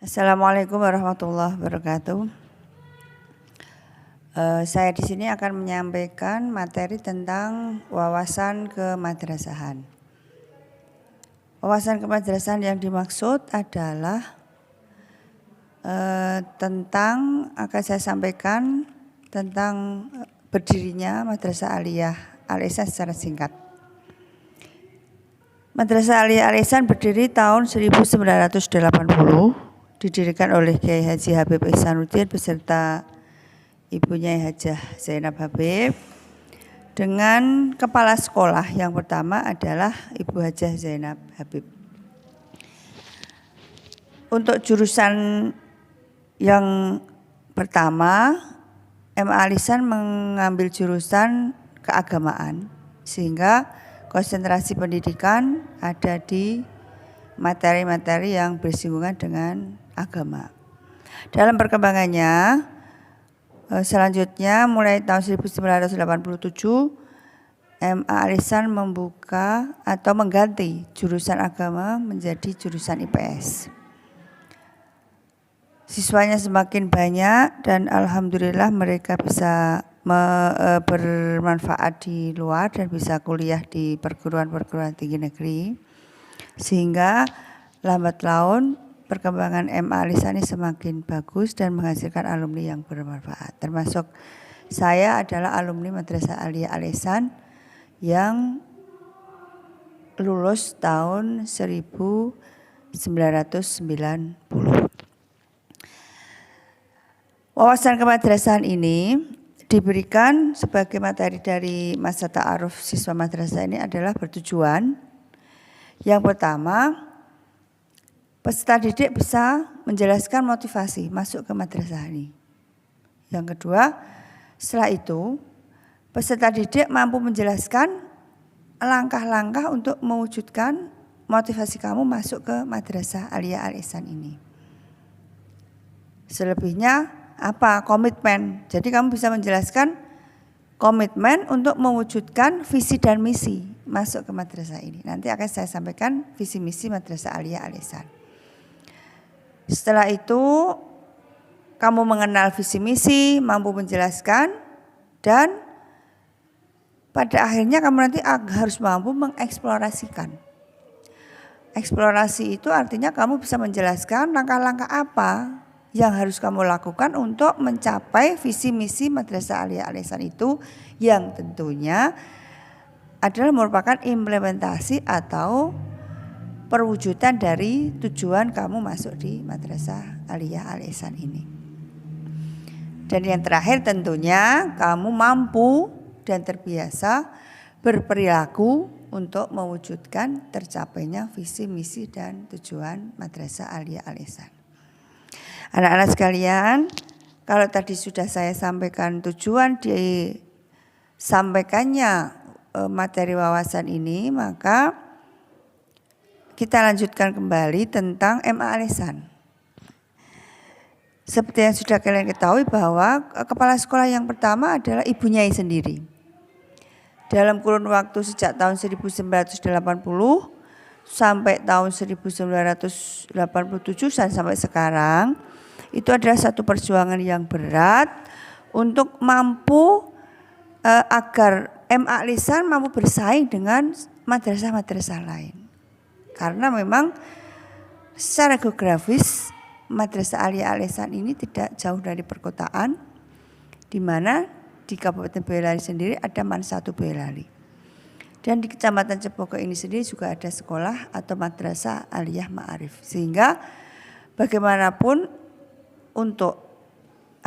Assalamualaikum warahmatullahi wabarakatuh. Saya di sini akan menyampaikan materi tentang wawasan kemadrasahan. Wawasan kemadrasahan yang dimaksud adalah akan saya sampaikan tentang berdirinya Madrasah Aliyah Al-Ihsan secara singkat. Madrasah Aliyah Al-Ihsan berdiri tahun 1980. Didirikan oleh Kiai Haji Habib Ihsanuddin beserta ibunya Hajah Zainab Habib, dengan kepala sekolah yang pertama adalah Ibu Hajah Zainab Habib. Untuk jurusan yang pertama, MA Al-Ihsan mengambil jurusan keagamaan, sehingga konsentrasi pendidikan ada di materi-materi yang bersinggungan dengan agama. Dalam perkembangannya selanjutnya mulai tahun 1987 MA Al-Ihsan membuka atau mengganti jurusan agama menjadi jurusan IPS. Siswanya semakin banyak dan alhamdulillah mereka bisa bermanfaat di luar dan bisa kuliah di perguruan-perguruan tinggi negeri, sehingga lambat laun perkembangan MA Al-Ihsan ini semakin bagus dan menghasilkan alumni yang bermanfaat. Termasuk saya adalah alumni Madrasah Aliyah Al-Ihsan yang lulus tahun 1990. Wawasan kemadrasahan ini diberikan sebagai materi dari masa ta'aruf siswa madrasah ini adalah bertujuan. Yang pertama, peserta didik bisa menjelaskan motivasi masuk ke madrasah ini. Yang kedua, setelah itu peserta didik mampu menjelaskan langkah-langkah untuk mewujudkan motivasi kamu masuk ke Madrasah Aliyah Al-Ihsan ini. Selebihnya apa? Komitmen. Jadi kamu bisa menjelaskan komitmen untuk mewujudkan visi dan misi masuk ke madrasah ini. Nanti akan saya sampaikan visi misi Madrasah Aliyah Al-Ihsan. Setelah itu kamu mengenal visi misi, mampu menjelaskan, dan pada akhirnya kamu nanti harus mampu mengeksplorasikan. Eksplorasi itu artinya kamu bisa menjelaskan langkah-langkah apa yang harus kamu lakukan untuk mencapai visi misi Madrasah Aliyah Al-Ihsan itu, yang tentunya adalah merupakan implementasi atau perwujudan dari tujuan kamu masuk di Madrasah Aliyah Al-Ihsan ini. Dan yang terakhir tentunya kamu mampu dan terbiasa berperilaku untuk mewujudkan tercapainya visi misi dan tujuan Madrasah Aliyah Al-Ihsan. Anak-anak sekalian, kalau tadi sudah saya sampaikan tujuan disampaikannya materi wawasan ini, maka kita lanjutkan kembali tentang MA Al-Ihsan. Seperti yang sudah kalian ketahui bahwa kepala sekolah yang pertama adalah ibunya sendiri. Dalam kurun waktu sejak tahun 1980 sampai tahun 1987 dan sampai sekarang, itu adalah satu perjuangan yang berat untuk mampu agar MA Al-Ihsan mampu bersaing dengan madrasah-madrasah lain. Karena memang secara geografis Madrasah Aliyah Al-Ihsan ini tidak jauh dari perkotaan, di mana di Kabupaten Boyolali sendiri ada Mansatu Boyolali. Dan di Kecamatan Cepoko ini sendiri juga ada sekolah atau Madrasah Aliyah Ma'arif. Sehingga bagaimanapun untuk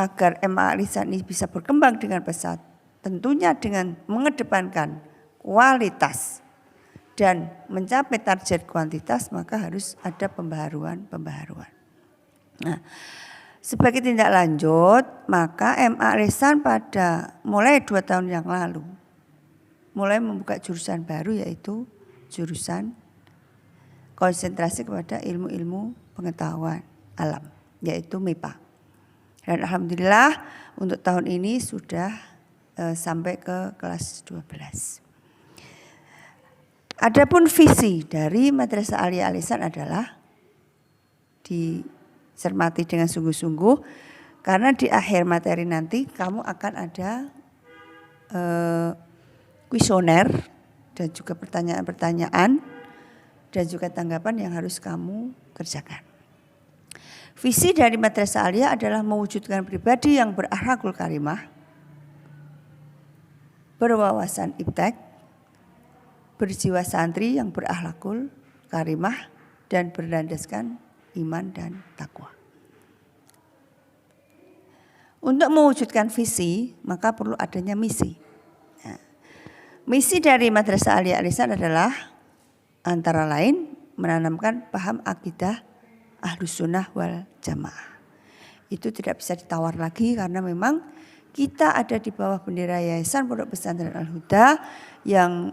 agar MA Al-Ihsan ini bisa berkembang dengan pesat, tentunya dengan mengedepankan kualitas dan mencapai target kuantitas, maka harus ada pembaharuan. Nah, sebagai tindak lanjut, maka MA Al-Ihsan pada mulai 2 tahun yang lalu mulai membuka jurusan baru, yaitu jurusan konsentrasi kepada ilmu-ilmu pengetahuan alam, yaitu MIPA. Dan alhamdulillah untuk tahun ini sudah sampai ke kelas 12. Adapun visi dari Madrasah Aliyah Al-Ihsan adalah cermati dengan sungguh-sungguh, karena di akhir materi nanti kamu akan ada kuesioner dan juga pertanyaan-pertanyaan dan juga tanggapan yang harus kamu kerjakan. Visi dari Madrasah Aliyah adalah mewujudkan pribadi yang berakhlakul karimah, berwawasan iptek, berjiwa santri yang berakhlakul karimah, dan berlandaskan iman dan takwa. Untuk mewujudkan visi, maka perlu adanya misi. Nah, misi dari Madrasah Aliyah Al-Ihsan adalah antara lain menanamkan paham akidah Ahlus Sunnah wal Jamaah. Itu tidak bisa ditawar lagi karena memang kita ada di bawah bendera Yayasan Pondok Pesantren Al-Huda yang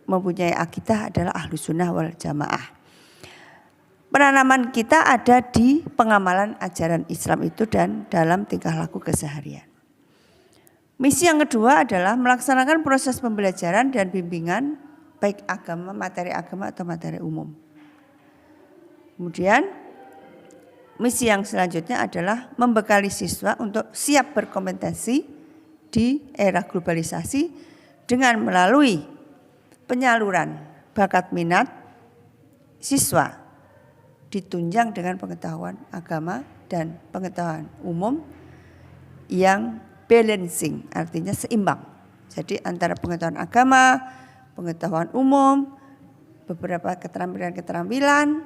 mempunyai akidah adalah Ahlus Sunnah wal Jamaah. Penanaman kita ada di pengamalan ajaran Islam itu dan dalam tingkah laku keseharian. Misi yang kedua adalah melaksanakan proses pembelajaran dan bimbingan baik agama, materi agama atau materi umum. Kemudian misi yang selanjutnya adalah membekali siswa untuk siap berkompetisi di era globalisasi dengan melalui penyaluran bakat minat siswa ditunjang dengan pengetahuan agama dan pengetahuan umum yang balancing, artinya seimbang. Jadi antara pengetahuan agama, pengetahuan umum, beberapa keterampilan-keterampilan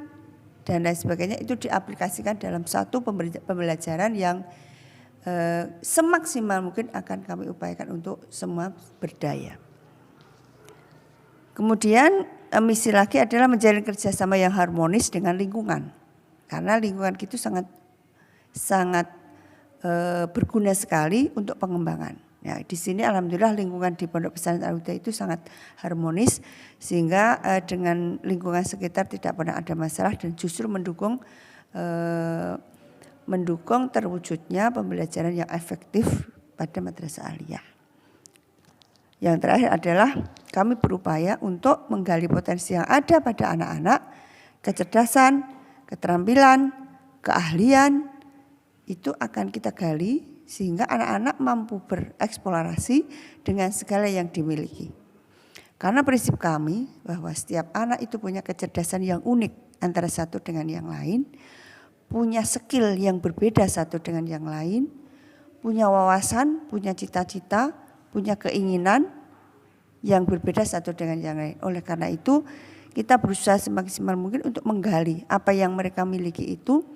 dan lain sebagainya itu diaplikasikan dalam satu pembelajaran yang semaksimal mungkin akan kami upayakan untuk semua berdaya. Kemudian misi lagi adalah menjalin kerjasama yang harmonis dengan lingkungan, karena lingkungan itu sangat berguna sekali untuk pengembangan. Ya, di sini alhamdulillah lingkungan di Pondok Pesantren Al-Huda itu sangat harmonis sehingga dengan lingkungan sekitar tidak pernah ada masalah dan justru mendukung terwujudnya pembelajaran yang efektif pada Madrasah Aliyah. Yang terakhir adalah kami berupaya untuk menggali potensi yang ada pada anak-anak, kecerdasan, keterampilan, keahlian itu akan kita gali sehingga anak-anak mampu bereksplorasi dengan segala yang dimiliki. Karena prinsip kami bahwa setiap anak itu punya kecerdasan yang unik antara satu dengan yang lain, punya skill yang berbeda satu dengan yang lain, punya wawasan, punya cita-cita, punya keinginan yang berbeda satu dengan yang lain. Oleh karena itu kita berusaha semaksimal mungkin untuk menggali apa yang mereka miliki itu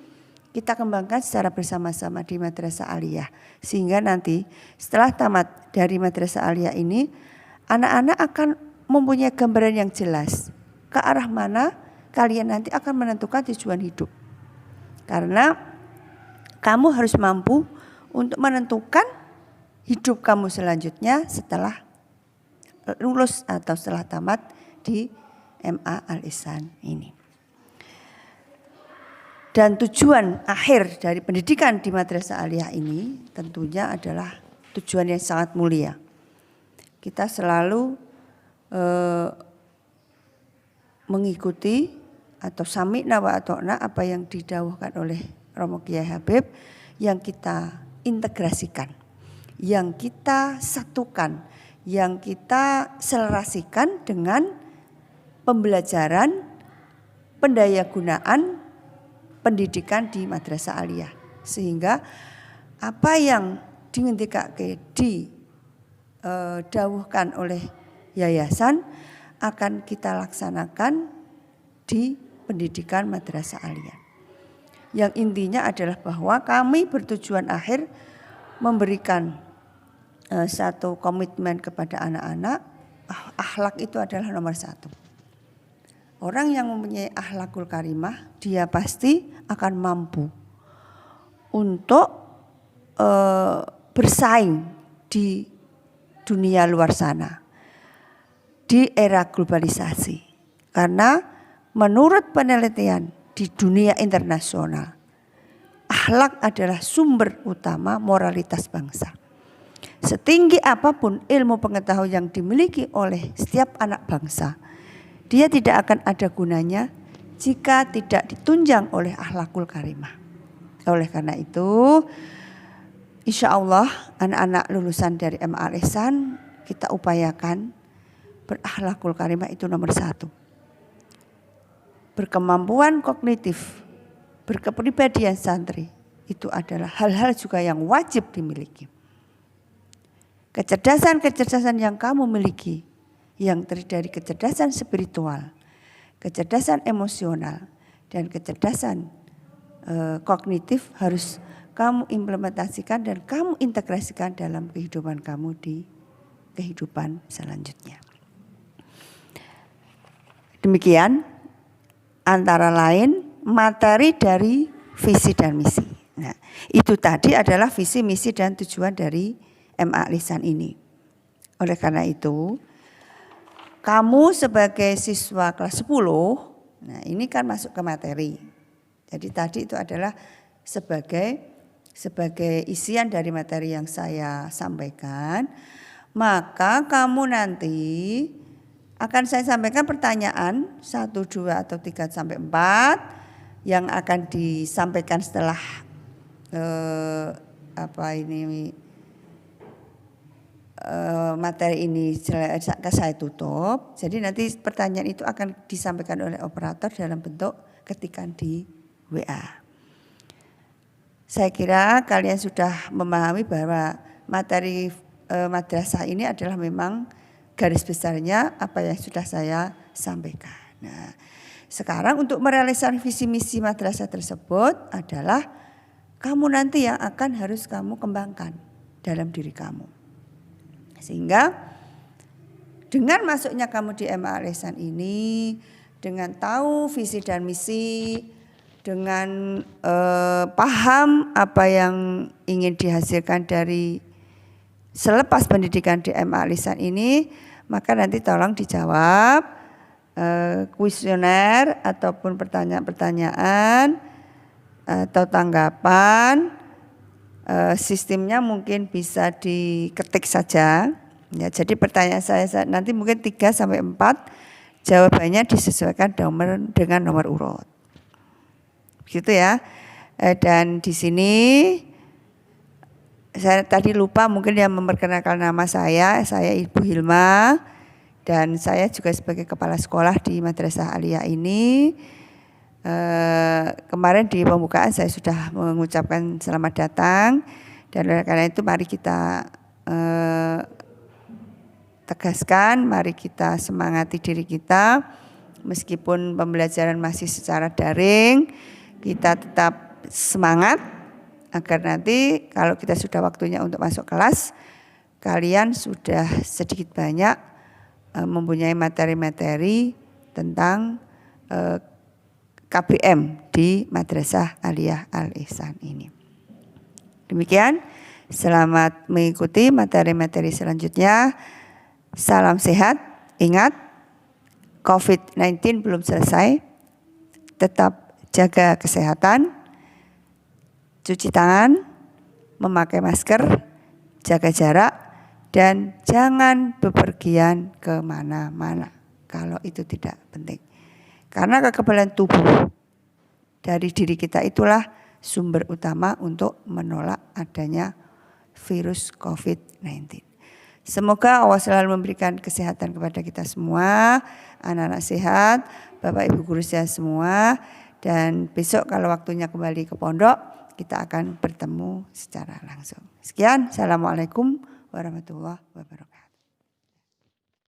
kita kembangkan secara bersama-sama di Madrasah Aliyah. Sehingga nanti setelah tamat dari Madrasah Aliyah ini anak-anak akan mempunyai gambaran yang jelas ke arah mana kalian nanti akan menentukan tujuan hidup. Karena kamu harus mampu untuk menentukan hidup kamu selanjutnya setelah lulus atau setelah tamat di MA Al-Ihsan ini. Dan tujuan akhir dari pendidikan di Madrasah Aliyah ini tentunya adalah tujuan yang sangat mulia. Kita selalu mengikuti atau sami'na wa ata'na apa yang didhawuhkan oleh Romo Kiai Habib yang kita integrasikan, yang kita satukan, yang kita selerasikan dengan pembelajaran pendayagunaan pendidikan di Madrasah Aliyah. Sehingga apa yang didhawuhkan oleh yayasan akan kita laksanakan di pendidikan Madrasah Aliyah. Yang intinya adalah bahwa kami bertujuan akhir memberikan satu komitmen kepada anak-anak, akhlak itu adalah nomor satu. Orang yang mempunyai akhlakul karimah, dia pasti akan mampu untuk bersaing di dunia luar sana, di era globalisasi. Karena menurut penelitian di dunia internasional, akhlak adalah sumber utama moralitas bangsa. Setinggi apapun ilmu pengetahuan yang dimiliki oleh setiap anak bangsa, dia tidak akan ada gunanya jika tidak ditunjang oleh akhlakul karimah. Oleh karena itu, insya Allah anak-anak lulusan dari MA Al Ihsan kita upayakan berakhlakul karimah itu nomor 1. Berkemampuan kognitif, berkepribadian santri itu adalah hal-hal juga yang wajib dimiliki. Kecerdasan-kecerdasan yang kamu miliki, yang terdiri dari kecerdasan spiritual, kecerdasan emosional, dan kecerdasan kognitif harus kamu implementasikan dan kamu integrasikan dalam kehidupan kamu di kehidupan selanjutnya. Demikian antara lain materi dari visi dan misi. Nah, itu tadi adalah visi, misi, dan tujuan dari MA Al Ihsan ini. Oleh karena itu, kamu sebagai siswa kelas 10, nah ini kan masuk ke materi. Jadi tadi itu adalah sebagai isian dari materi yang saya sampaikan. Maka kamu nanti akan saya sampaikan pertanyaan 1, 2, atau 3 sampai 4 yang akan disampaikan setelah materi ini saya tutup. Jadi nanti pertanyaan itu akan disampaikan oleh operator dalam bentuk ketikan di WA. Saya kira kalian sudah memahami bahwa materi madrasah ini adalah memang garis besarnya apa yang sudah saya sampaikan. Nah, sekarang untuk merealisasikan visi misi madrasah tersebut adalah kamu nanti yang akan harus kamu kembangkan dalam diri kamu. Sehingga dengan masuknya kamu di MA Al Ihsan ini, dengan tahu visi dan misi, dengan paham apa yang ingin dihasilkan dari selepas pendidikan di MA Al Ihsan ini, maka nanti tolong dijawab kuesioner ataupun pertanyaan-pertanyaan atau tanggapan. Sistemnya mungkin bisa diketik saja. Ya, jadi pertanyaan saya nanti mungkin 3 sampai 4 jawabannya disesuaikan dengan nomor urut. Gitu ya. Dan di sini saya tadi lupa mungkin yang memperkenalkan nama saya Ibu Hilma, dan saya juga sebagai kepala sekolah di Madrasah Aliyah ini. Kemarin di pembukaan saya sudah mengucapkan selamat datang, dan oleh karena itu mari kita tegaskan, mari kita semangati diri kita meskipun pembelajaran masih secara daring, kita tetap semangat agar nanti kalau kita sudah waktunya untuk masuk kelas, kalian sudah sedikit banyak mempunyai materi-materi tentang KBM di Madrasah Aliyah Al Ihsan ini. Demikian, selamat mengikuti materi-materi selanjutnya. Salam sehat, ingat COVID-19 belum selesai. Tetap jaga kesehatan, cuci tangan, memakai masker, jaga jarak, dan jangan bepergian kemana-mana kalau itu tidak penting. Karena kekebalan tubuh dari diri kita itulah sumber utama untuk menolak adanya virus COVID-19. Semoga Allah selalu memberikan kesehatan kepada kita semua, anak-anak sehat, Bapak Ibu guru saya semua. Dan besok kalau waktunya kembali ke pondok, kita akan bertemu secara langsung. Sekian, Assalamualaikum warahmatullahi wabarakatuh.